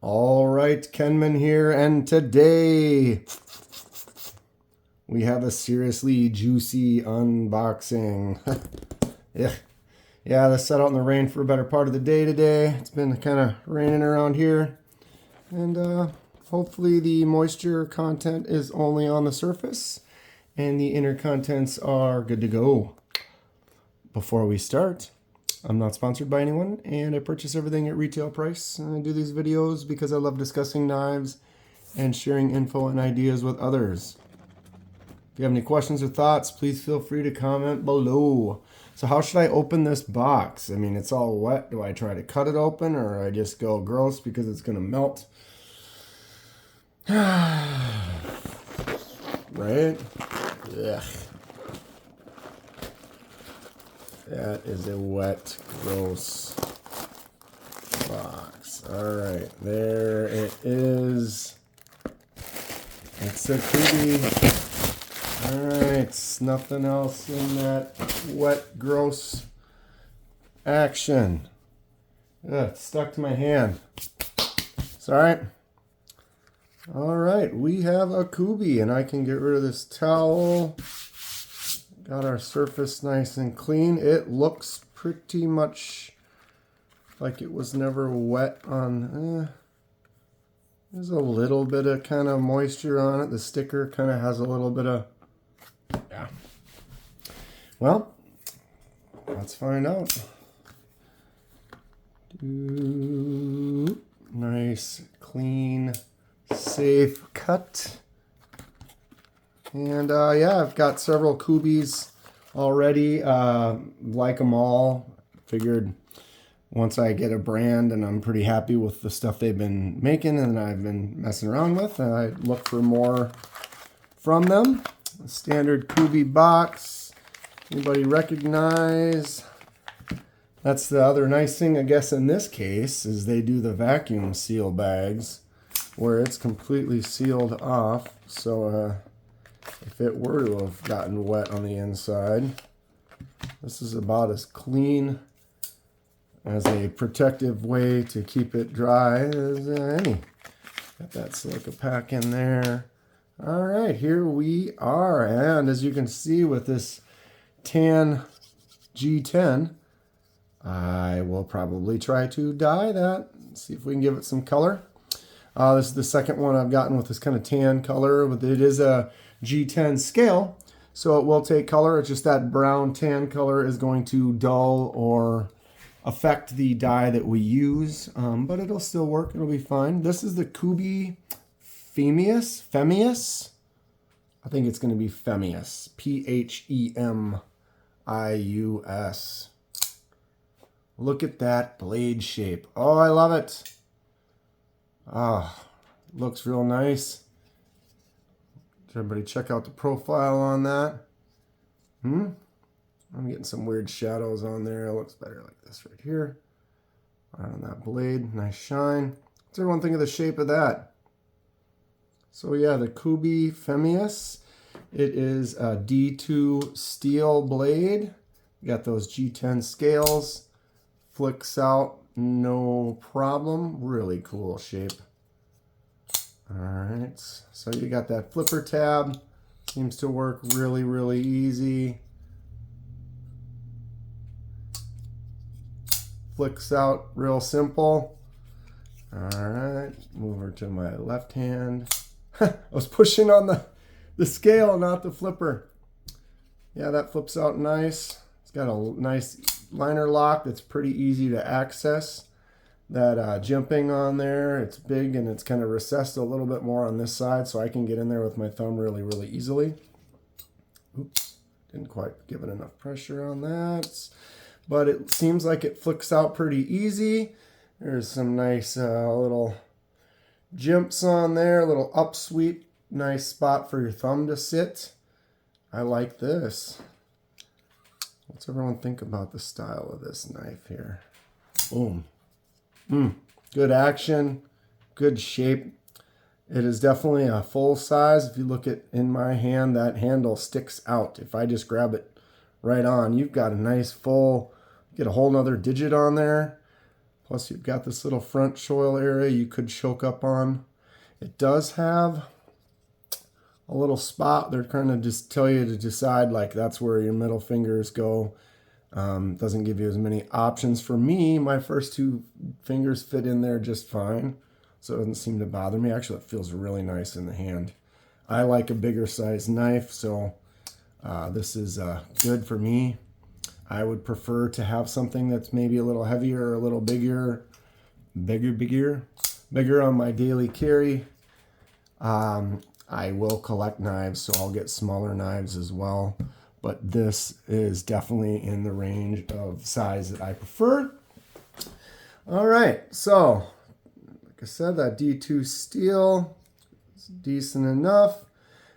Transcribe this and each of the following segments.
All right, Kenman here, and today we have a seriously juicy unboxing. Yeah, this sat out in the rain for a better part of the day today. It's been kind of raining around here, and hopefully the moisture content is only on the surface and the inner contents are good to go. Before we start, I'm not sponsored by anyone, and I purchase everything at retail price. And I do these videos because I love discussing knives and sharing info and ideas with others. If you have any questions or thoughts, please feel free to comment below. So how should I open this box? I mean, it's all wet. Do I try to cut it open, or I just go gross because it's going to melt? Right? Ugh. That is a wet, gross box. All right, there it is. It's a Kubey. All right, nothing else in that wet, gross action. Ugh, it's stuck to my hand. It's all right. All right, we have a Kubey, and I can get rid of this towel. Got our surface nice and clean. It looks pretty much like it was never wet on. There's a little bit of kind of moisture on it. The sticker kind of has a little bit of, yeah. Well, let's find out. Nice, clean, safe cut. And yeah, I've got several Kubeys already. Like them all. Figured once I get a brand and I'm pretty happy with the stuff they've been making and I've been messing around with, I look for more from them. A standard Kubey box. Anybody recognize? That's the other nice thing, I guess, in this case, is they do the vacuum seal bags where it's completely sealed off. So, if it were to have gotten wet on the inside, this is about as clean as a protective way to keep it dry as any. Got that silica pack in there. All right, here we are. And as you can see with this tan G10, I will probably try to dye that. See if we can give it some color. This is the second one I've gotten with this kind of tan color. But it is a G10 scale, so it will take color. It's just that brown tan color is going to dull or affect the dye that we use, but it'll still work. It'll be fine. This is the Kubey Phemius. I think it's going to be Phemius. Phemius. Look at that blade shape. Oh, I love it. Ah, looks real nice. Everybody check out the profile on that. I'm getting some weird shadows on there. It looks better like this right here. Right on that blade. Nice shine. What's everyone think of the shape of that? So yeah, the Kubey Phemius. It is a D2 steel blade. You got those G10 scales. Flicks out no problem. Really cool shape. Alright, so you got that flipper tab. Seems to work really, really easy. Flicks out real simple. Alright, move over to my left hand. I was pushing on the scale, not the flipper. Yeah, that flips out nice. It's got a nice liner lock that's pretty easy to access. That jimping on there, it's big and it's kind of recessed a little bit more on this side, so I can get in there with my thumb really, really easily. Oops, didn't quite give it enough pressure on that. But it seems like it flicks out pretty easy. There's some nice little jimps on there, a little upsweep. Nice spot for your thumb to sit. I like this. What's everyone think about the style of this knife here? Boom. Good action, good shape. It is definitely a full size. If you look at in my hand, that handle sticks out. If I just grab it right on, you've got a nice full, get a whole nother digit on there. Plus you've got this little front choil area you could choke up on. It does have a little spot. They're trying to just tell you to decide, like, that's where your middle fingers go. Doesn't give you as many options. For me, my first two fingers fit in there just fine, so it doesn't seem to bother me. Actually, it feels really nice in the hand. I like a bigger size knife, so this is good for me. I would prefer to have something that's maybe a little heavier or a little bigger on my daily carry. I will collect knives, so I'll get smaller knives as well. But this is definitely in the range of size that I prefer. All right, so like I said, that D2 steel is decent enough.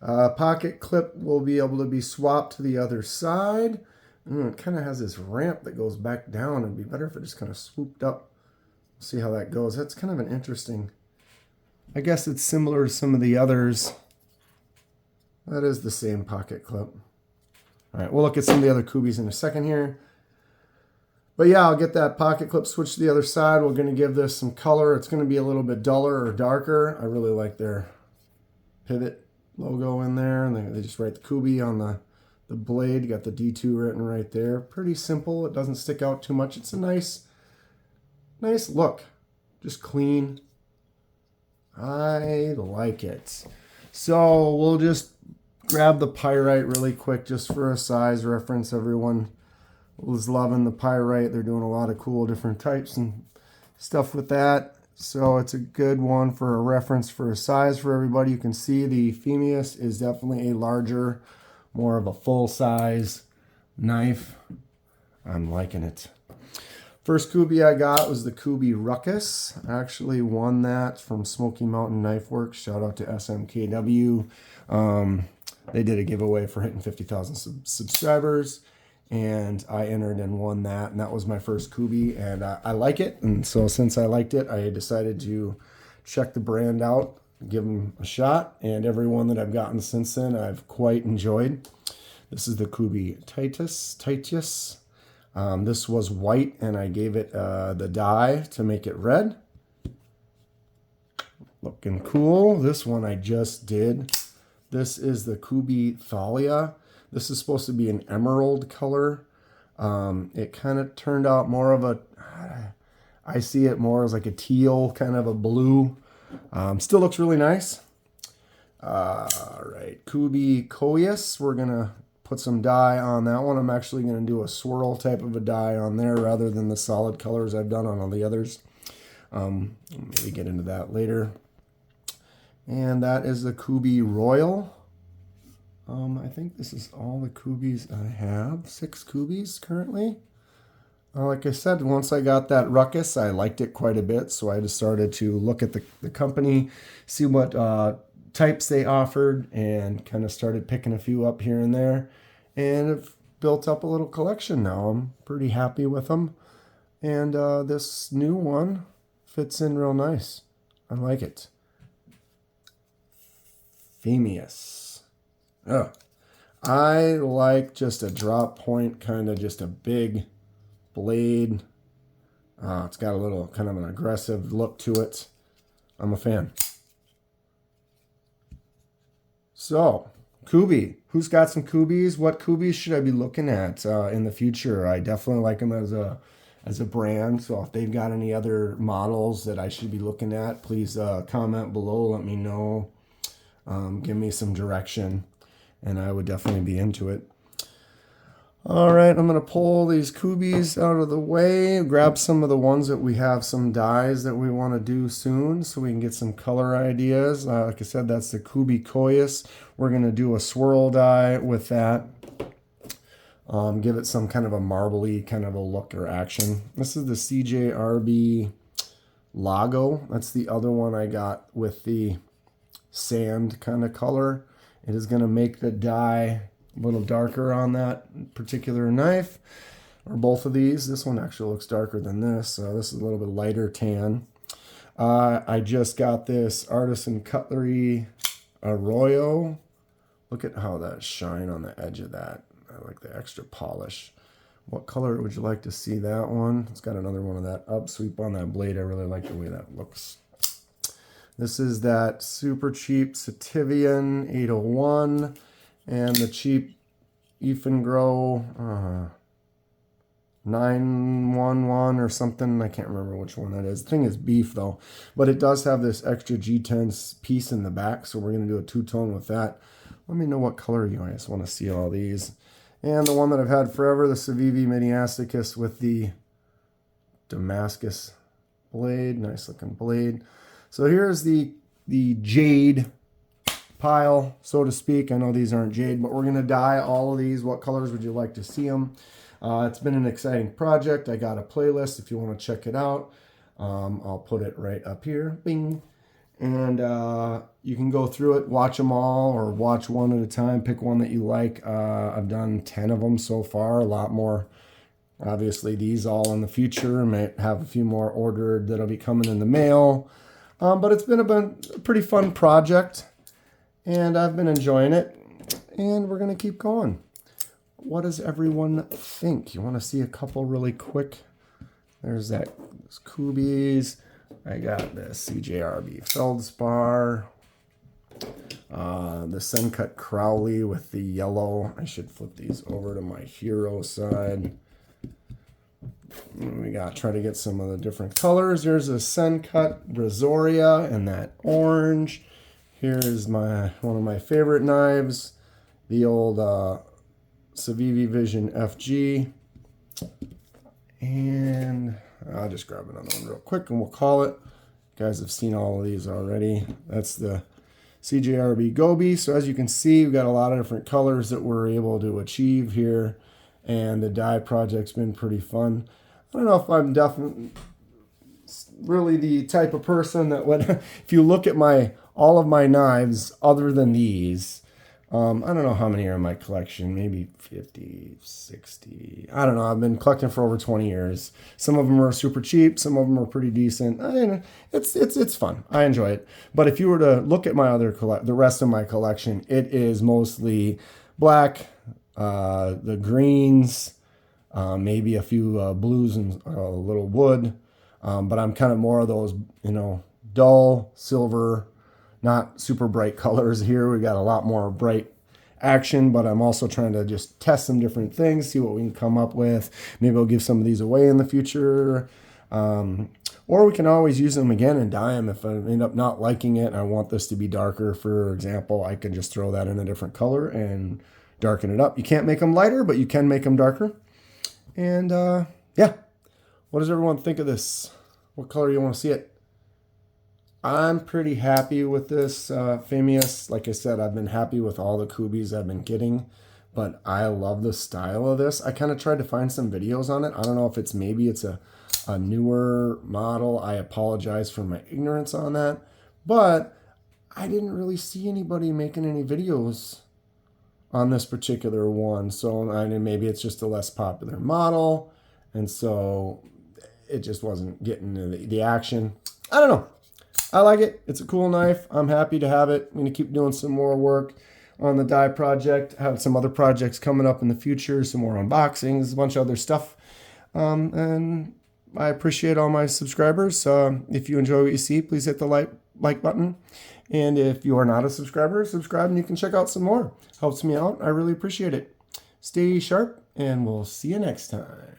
Pocket clip will be able to be swapped to the other side. It kind of has this ramp that goes back down. It'd be better if it just kind of swooped up. See how that goes. That's kind of an interesting... I guess it's similar to some of the others. That is the same pocket clip. All right, we'll look at some of the other Kubeys in a second here. But yeah, I'll get that pocket clip switched to the other side. We're going to give this some color. It's going to be a little bit duller or darker. I really like their pivot logo in there. And they just write the Kubey on the blade. You got the D2 written right there. Pretty simple. It doesn't stick out too much. It's a nice look. Just clean. I like it. So we'll just grab the pyrite really quick just for a size reference. Everyone was loving the pyrite. They're doing a lot of cool different types and stuff with that. So it's a good one for a reference for a size for everybody. You can see the Phemius is definitely a larger, more of a full size knife. I'm liking it. First Kubey I got was the Kubey Ruckus. I actually won that from Smoky Mountain Knife Works. Shout out to SMKW. They did a giveaway for hitting 50,000 subscribers, and I entered and won that, and that was my first Kubey, and I like it. And so since I liked it, I decided to check the brand out, give them a shot, and every one that I've gotten since then I've quite enjoyed. This is the Kubey Titus. This was white, and I gave it the dye to make it red. Looking cool. This one I just did. This is the Kubey Thalia. This is supposed to be an emerald color. It kind of turned out more of a, I see it more as like a teal, kind of a blue. Still looks really nice. All right, Kubey Phemius. We're going to put some dye on that one. I'm actually going to do a swirl type of a dye on there rather than the solid colors I've done on all the others. Maybe get into that later. And that is the Kubey Royal. I think this is all the Kubeys I have. 6 Kubeys currently. Like I said, once I got that Ruckus, I liked it quite a bit. So I just started to look at the company, see what types they offered, and kind of started picking a few up here and there. And I've built up a little collection now. I'm pretty happy with them. And this new one fits in real nice. I like it. Phemius. Oh, I like just a drop point, kind of just a big blade. It's got a little kind of an aggressive look to it. I'm a fan. So, Kubey. Who's got some Kubeys? What Kubeys should I be looking at in the future? I definitely like them as a brand. So if they've got any other models that I should be looking at, please comment below. Let me know. Give me some direction, and I would definitely be into it. All right, I'm going to pull these Kubeys out of the way, grab some of the ones that we have some dyes that we want to do soon so we can get some color ideas. Like I said, that's the Kubey Phemius. We're going to do a swirl dye with that. Give it some kind of a marbly kind of a look or action. This is the CJRB Lago. That's the other one I got with the sand kind of color. It is going to make the dye a little darker on that particular knife, or both of these. This one actually looks darker than this, so this is a little bit lighter tan. I just got this Artisan Cutlery Arroyo. Look at how that shine on the edge of that. I like the extra polish. What color would you like to see that one? It's got another one of that upsweep on that blade. I really like the way that looks. This is that super cheap Sativian 801 and the cheap Grow 911 or something. I can't remember which one that is. The thing is beef though, but it does have this extra G10 piece in the back, so we're going to do a two-tone with that. Let me know what color you guys want to see all these. And the one that I've had forever, the Civivi Miniasticus with the Damascus blade. Nice looking blade. So here's the jade pile, so to speak. I know these aren't jade, but we're going to dye all of these. What colors would you like to see them? It's been an exciting project. I got a playlist if you want to check it out. I'll put it right up here. Bing. And you can go through it, watch them all, or watch one at a time. Pick one that you like. I've done 10 of them so far, a lot more. Obviously, these all in the future. I might have a few more ordered that'll be coming in the mail. But it's been a pretty fun project, and I've been enjoying it. And we're going to keep going. What does everyone think? You want to see a couple really quick? There's those Kubeys. I got the CJRB Feldspar, the Sencut Crowley with the yellow. I should flip these over to my hero side. And we got try to get some of the different colors. There's a Sencut Brazoria and that orange. Here's one of my favorite knives, the old Civivi Vision FG. And I'll just grab another one real quick and we'll call it. You guys have seen all of these already. That's the CJRB Gobi. So as you can see, we've got a lot of different colors that we're able to achieve here. And the dye project's been pretty fun. I don't know if I'm definitely really the type of person that would, if you look at all of my knives other than these, I don't know how many are in my collection, maybe 50, 60. I don't know. I've been collecting for over 20 years. Some of them are super cheap. Some of them are pretty decent. It's fun. I enjoy it. But if you were to look at my the rest of my collection, it is mostly black, the greens, maybe a few blues and a little wood. But I'm kind of more of those, dull silver, not super bright colors here. We got a lot more bright action, but I'm also trying to just test some different things, see what we can come up with. Maybe I'll give some of these away in the future. Or we can always use them again and dye them if I end up not liking it and I want this to be darker, for example. I can just throw that in a different color and darken it up. You can't make them lighter, but you can make them darker. And yeah, what does everyone think of this? What color do you want to see it? I'm pretty happy with this Phemius. Like I said, I've been happy with all the Kubeys I've been getting, but I love the style of this. I kind of tried to find some videos on it. I don't know if maybe it's a newer model. I apologize for my ignorance on that, but I didn't really see anybody making any videos on this particular one. So maybe it's just a less popular model, and so it just wasn't getting the action. I don't know. I like it. It's a cool knife. I'm happy to have it. I'm going to keep doing some more work on the dye project. I have some other projects coming up in the future, some more unboxings, a bunch of other stuff. And I appreciate all my subscribers. If you enjoy what you see, please hit the like button. And if you are not a subscriber, subscribe and you can check out some more. Helps me out. I really appreciate it. Stay sharp and we'll see you next time.